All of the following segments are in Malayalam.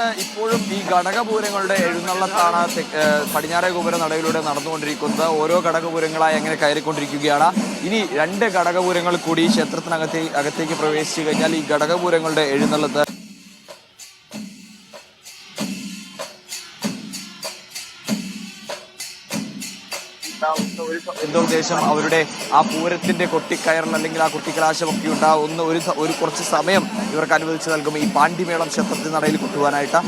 ഇപ്പോഴും ഈ ഘടകപൂരങ്ങളുടെ എഴുന്നള്ളത്താണ് പടിഞ്ഞാറേ ഗോപുര നടയിലൂടെ നടന്നുകൊണ്ടിരിക്കുന്നത്. ഓരോ ഘടകപൂരങ്ങളായി അങ്ങനെ കയറിക്കൊണ്ടിരിക്കുകയാണ്. ഇനി 2 ഘടകപൂരങ്ങൾ കൂടി ക്ഷേത്രത്തിനകത്തേക്ക് പ്രവേശിച്ചു കഴിഞ്ഞാൽ ഈ ഘടകപൂരങ്ങളുടെ എഴുന്നള്ളത്ത് എന്തോ ഉദ്ദേശം അവരുടെ ആ പൂരത്തിന്റെ കൊട്ടിക്കയറൽ അല്ലെങ്കിൽ ആ കൊട്ടിക്കലാശമൊക്കെ ഉണ്ടാവുന്ന ഒരു കുറച്ച് സമയം ഇവർക്ക് അനുവദിച്ചു നൽകും ഈ പാണ്ടിമേളം ക്ഷേത്രത്തിൽ നടയിൽ കൊട്ടുവാനായിട്ട്.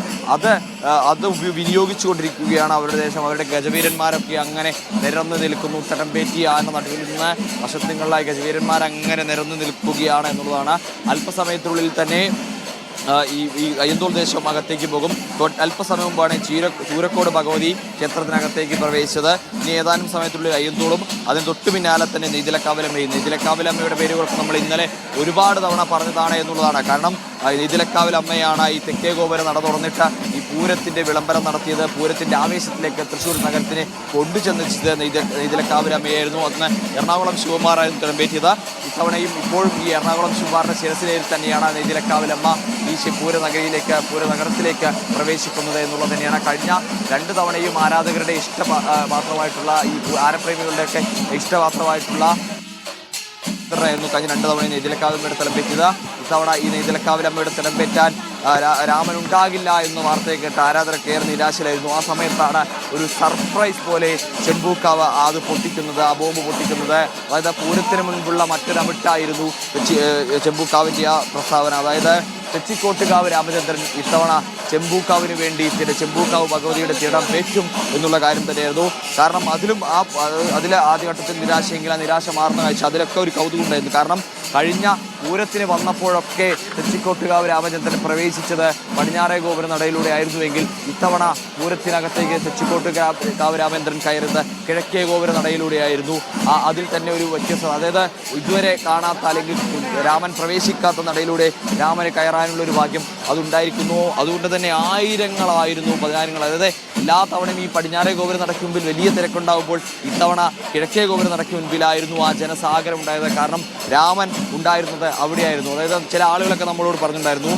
അത് വിനിയോഗിച്ചുകൊണ്ടിരിക്കുകയാണ് അവരുടെ ദേശം. അവരുടെ ഗജവീരന്മാരൊക്കെ അങ്ങനെ നിരന്നു നിൽക്കുന്നു. തടംപേറ്റിയ എന്ന നടുവിൽ നിന്ന് വർഷത്തിങ്ങളിലായി ഗജവീരന്മാരങ്ങനെ നിരന്നു നിൽക്കുകയാണ് എന്നുള്ളതാണ്. അല്പസമയത്തിനുള്ളിൽ തന്നെ ഈ അയ്യന്തോൾ ദേശം അകത്തേക്ക് പോകും. അല്പസമയം മുമ്പാണ് ചൂരക്കോട് ഭഗവതി ക്ഷേത്രത്തിനകത്തേക്ക് പ്രവേശിച്ചത്. ഇനി ഏതാനും സമയത്തുള്ളിൽ അയ്യന്തോളും അതിന് തൊട്ടു പിന്നാലെ തന്നെ നെയ്തിലക്കാവിലമ്മയും. നെയ്തിലക്കാവിലമ്മയുടെ പേരുകൾക്ക് നമ്മൾ ഇന്നലെ ഒരുപാട് തവണ പറഞ്ഞതാണ് എന്നുള്ളതാണ്. കാരണം നെയ്തിലക്കാവിലമ്മയാണ് ഈ തെക്കേ ഗോപുര നട തുറന്നിട്ട് ഈ പൂരത്തിന്റെ വിളംബരം നടത്തിയത്. പൂരത്തിന്റെ ആവേശത്തിലേക്ക് തൃശ്ശൂർ നഗരത്തിനെ കൊണ്ടുചെന്നിച്ചത് നെയ്തിലക്കാവിലമ്മയായിരുന്നു. അന്ന് എറണാകുളം ശിവകുമാറായിരുന്നു തിടമ്പേറ്റിയത്. ഇത്തവണയും ഇപ്പോഴും ഈ എറണാകുളം ശിവകുമാറിന്റെ ശിരസിലേൽ തന്നെയാണ് നെയ്തിലക്കാവിലമ്മ ഈ പൂരനഗരത്തിലേക്ക് പ്രവേശിക്കുന്നത് എന്നുള്ളത് തന്നെയാണ്. കഴിഞ്ഞ 2 തവണയും ആരാധകരുടെ ഇഷ്ടപാത്രമായിട്ടുള്ള ഈ ആരപ്രേമികളുടെയൊക്കെ ഇഷ്ടപാത്രമായിട്ടുള്ള ായിരുന്നു കഴിഞ്ഞ 2 തവണയും നെയ്തിലക്കാവിലമ്മയുടെ തിടമ്പേറ്റത്. ഇത്തവണ ഈ നെയ്തിലക്കാവിലമ്മയുടെ തിടമ്പേറ്റാൻ രാമൻ ഉണ്ടാകില്ല എന്ന വാർത്തയെ കേട്ട് ആരാധകർ ഏറെ നിരാശയിലായിരുന്നു. ആ സമയത്താണ് ഒരു സർപ്രൈസ് പോലെ ചെമ്പൂക്കാവ് അത് പൊട്ടിക്കുന്നത്, ആ ബോംബ് പൊട്ടിക്കുന്നത്. അതായത് പൂരത്തിന് മുൻപുള്ള മറ്റൊരമിട്ടായിരുന്നു ചെമ്പൂക്കാവിൻ്റെ ആ പ്രസ്താവന. അതായത് തെച്ചിക്കോട്ടുകാവ് രാമചന്ദ്രൻ ഇത്തവണ ചെമ്പൂക്കാവിന് വേണ്ടി ചെമ്പൂക്കാവ് ഭഗവതിയുടെ തിടം വെക്കും എന്നുള്ള കാര്യം തന്നെയായിരുന്നു. കാരണം അതിലെ ആദ്യഘട്ടത്തിൽ നിരാശയെങ്കിൽ ആ നിരാശ മാറുന്ന കാഴ്ച അതിലൊക്കെ ഒരു കൗതുകം ഉണ്ടായിരുന്നു. കാരണം കഴിഞ്ഞ പൂരത്തിന് വന്നപ്പോഴൊക്കെ തെച്ചിക്കോട്ടുകാവ് രാമചന്ദ്രൻ പ്രവേശിച്ചത് പടിഞ്ഞാറേ ഗോപുര നടയിലൂടെ ആയിരുന്നുവെങ്കിൽ ഇത്തവണ പൂരത്തിനകത്തേക്ക് തെച്ചിക്കോട്ടുകാവ് രാമചന്ദ്രൻ കയറുന്നത് കിഴക്കേ ഗോപുര നടയിലൂടെയായിരുന്നു. അതിൽ തന്നെ ഒരു വ്യത്യസ്തത, അതായത് ഇതുവരെ കാണാത്ത അല്ലെങ്കിൽ രാമൻ പ്രവേശിക്കാത്ത നടയിലൂടെ രാമന് കയറാനുള്ള ഒരു ഭാഗ്യം അതുണ്ടായിരിക്കുന്നു. അതുകൊണ്ട് തന്നെ ആയിരങ്ങളായിരുന്നു, പതിനായിരങ്ങൾ. അതായത് എല്ലാ തവണയും ഈ പടിഞ്ഞാറേ ഗോപുര നടയ്ക്ക് മുമ്പിൽ വലിയ തിരക്കുണ്ടാകുമ്പോൾ ഇത്തവണ കിഴക്കേ ഗോപുര നടയ്ക്ക് മുൻപിലായിരുന്നു ആ ജനസാഗരം ഉണ്ടായത്. കാരണം രാമൻ ഉണ്ടായിരുന്നത് അവിടെയായിരുന്നു. അതായത് ചില ആളുകളൊക്കെ നമ്മളോട് പറഞ്ഞിട്ടുണ്ടായിരുന്നു,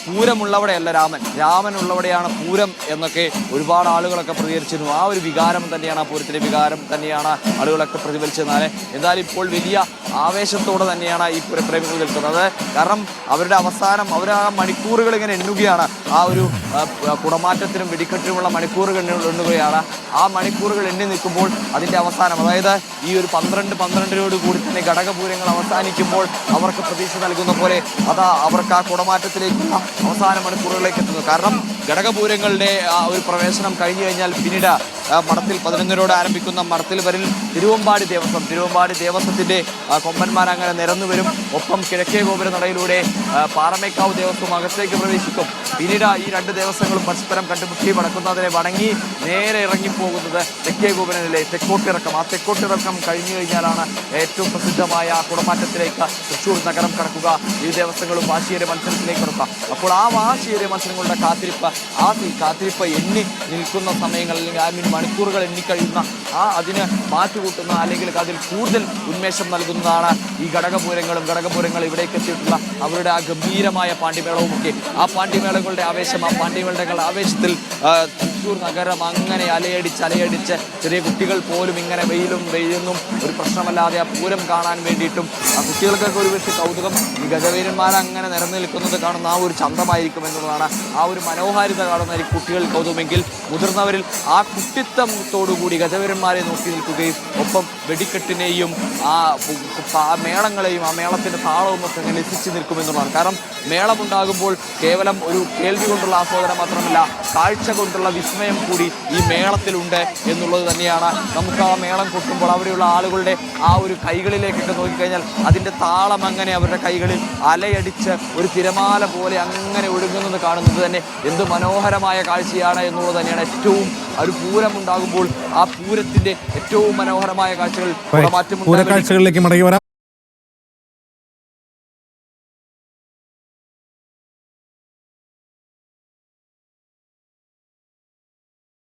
പൂരമുള്ളവിടെയല്ല രാമനുള്ളവിടെയാണ് പൂരം എന്നൊക്കെ ഒരുപാട് ആളുകളൊക്കെ പ്രതികരിച്ചിരുന്നു. ആ ഒരു വികാരം തന്നെയാണ്, ആ പൂരത്തിൻ്റെ വികാരം തന്നെയാണ് ആളുകളൊക്കെ പ്രതിഫലിച്ചെന്നാൽ. എന്തായാലും ഇപ്പോൾ വലിയ ആവേശത്തോടെ തന്നെയാണ് ഈ പൂരപ്രേമികൾ നിൽക്കുന്നത്. കാരണം അവരുടെ അവസാനം ആ മണിക്കൂറുകൾ ഇങ്ങനെ എണ്ണുകയാണ്. ആ ഒരു കുടമാറ്റത്തിനും വെടിക്കെട്ടിനുമുള്ള മണിക്കൂറുകൾ എണ്ണുകയാണ്. ആ മണിക്കൂറുകൾ എണ്ണി നിൽക്കുമ്പോൾ അതിൻ്റെ അവസാനം, അതായത് ഈ ഒരു 12 കൂടി തന്നെ ഘടകപൂരങ്ങൾ അവസാനിക്കുമ്പോൾ അവർക്ക് പ്രതീക്ഷ നൽകുന്ന പോലെ അവർക്ക് ആ കുടമാറ്റത്തിലേക്കുള്ള അവസാന മണിക്കൂറുകളിലേക്ക് എത്തുന്നു. കാരണം ഘടകപൂരങ്ങളുടെ ആ ഒരു പ്രവേശനം കഴിഞ്ഞു കഴിഞ്ഞാൽ പിന്നീട് മഠത്തിൽ 11 ആരംഭിക്കുന്ന മഠത്തിൽ വരിൽ തിരുവമ്പാടി ദേവസ്വത്തിൻ്റെ കൊമ്പന്മാരങ്ങനെ നിരന്നു വരും. ഒപ്പം കിഴക്കേ ഗോപുര നടയിലൂടെ പാറമേക്കാവ് ദേവസ്വം അകത്തേക്ക് പ്രവേശിക്കും. പിന്നീട് ഈ 2 ദേവസ്വങ്ങളും പരസ്പരം കണ്ടുമുട്ടി വടക്കുന്നതിനെ വണങ്ങി നേരെ ഇറങ്ങിപ്പോകുന്നത് തെക്കേ ഗോപുരനിലെ തെക്കോട്ടിറക്കം. ആ തെക്കോട്ടിറക്കം കഴിഞ്ഞു കഴിഞ്ഞാലാണ് ഏറ്റവും പ്രസിദ്ധമായ കുടമാറ്റത്തിലേക്ക് തൃശ്ശൂർ നഗരം കടക്കുക. ഈ ദേവസ്വങ്ങളും വാശിയേറിയ മത്സരത്തിലേക്ക് കടക്കുക. അപ്പോൾ ആ വാശിയേറിയ മത്സരങ്ങളുടെ കാത്തിരിപ്പ് എണ്ണി നിൽക്കുന്ന സമയങ്ങൾ, അല്ലെങ്കിൽ മണിക്കൂറുകൾ എണ്ണിക്കഴിയുന്ന അതിന് മാറ്റുകൂട്ടുന്ന അല്ലെങ്കിൽ അതിൽ കൂടുതൽ ഉന്മേഷം നൽകുന്നതാണ് ഈ ഘടകപൂരങ്ങൾ ഇവിടേക്ക് എത്തിയിട്ടുള്ള അവരുടെ ആ ഗംഭീരമായ പാണ്ടിമേളവും ഒക്കെ. ആ പാണ്ടിമേളകളുടെ ആവേശം, ആ പാണ്ടിമേളകളുടെ ആവേശത്തിൽ തൃശ്ശൂർ നഗരം അങ്ങനെ അലയടിച്ച് ചെറിയ കുട്ടികൾ പോലും ഇങ്ങനെ വെയിലൊന്നും ഒരു പ്രശ്നമല്ലാതെ ആ പൂരം കാണാൻ വേണ്ടിയിട്ടും ആ കുട്ടികൾക്കൊക്കെ ഒരു പക്ഷേ കൗതുകം ഈ ഗജവീരന്മാരങ്ങനെ നിരന്നു നിൽക്കുന്നത് കാണുന്ന ആ ഒരു ചന്തമായിരിക്കും എന്നുള്ളതാണ്. ആ ഒരു മനോഹാരിത കാണുന്ന കുട്ടികൾ കൗതുകമെങ്കിൽ മുതിർന്നവരിൽ ആ കുട്ടിത്തത്തോടുകൂടി ഗജവീരന്മാരെ നോക്കി നിൽക്കുകയും ഒപ്പം വെടിക്കെട്ടിനെയും ആ മേളങ്ങളെയും ആ മേളത്തിൻ്റെ താളവും ഒക്കെ അങ്ങനെ ലസിച്ച് നിൽക്കുമെന്നുള്ളതാണ്. കാരണം മേളമുണ്ടാകുമ്പോൾ കേവലം ഒരു കേൾവി കൊണ്ടുള്ള ആസ്വാദനം മാത്രമല്ല, കാഴ്ച കൊണ്ടുള്ള വിസ്മയം കൂടി ഈ മേളത്തിലുണ്ട് എന്നുള്ളത് തന്നെയാണ്. നമുക്ക് ആ മേളം കൊട്ടുമ്പോൾ അവിടെയുള്ള ആളുകളുടെ ആ ഒരു കൈകളിലേക്കൊക്കെ നോക്കിക്കഴിഞ്ഞാൽ അതിൻ്റെ താളം അങ്ങനെ അവരുടെ കൈകളിൽ അലയടിച്ച് ഒരു തിരമാല പോലെ അങ്ങനെ ഒഴുകുന്നത് കാണുന്നത് തന്നെ എന്ത് മനോഹരമായ കാഴ്ചയാണ് എന്നുള്ളത് തന്നെയാണ്. ഏറ്റവും ഒരു പൂരമുണ്ടാകുമ്പോൾ ആ പൂരത്തിൻ്റെ ഏറ്റവും മനോഹരമായ കാഴ്ചകൾ പൂരക്കാഴ്ചകളിലേക്ക് മടങ്ങി വരാം.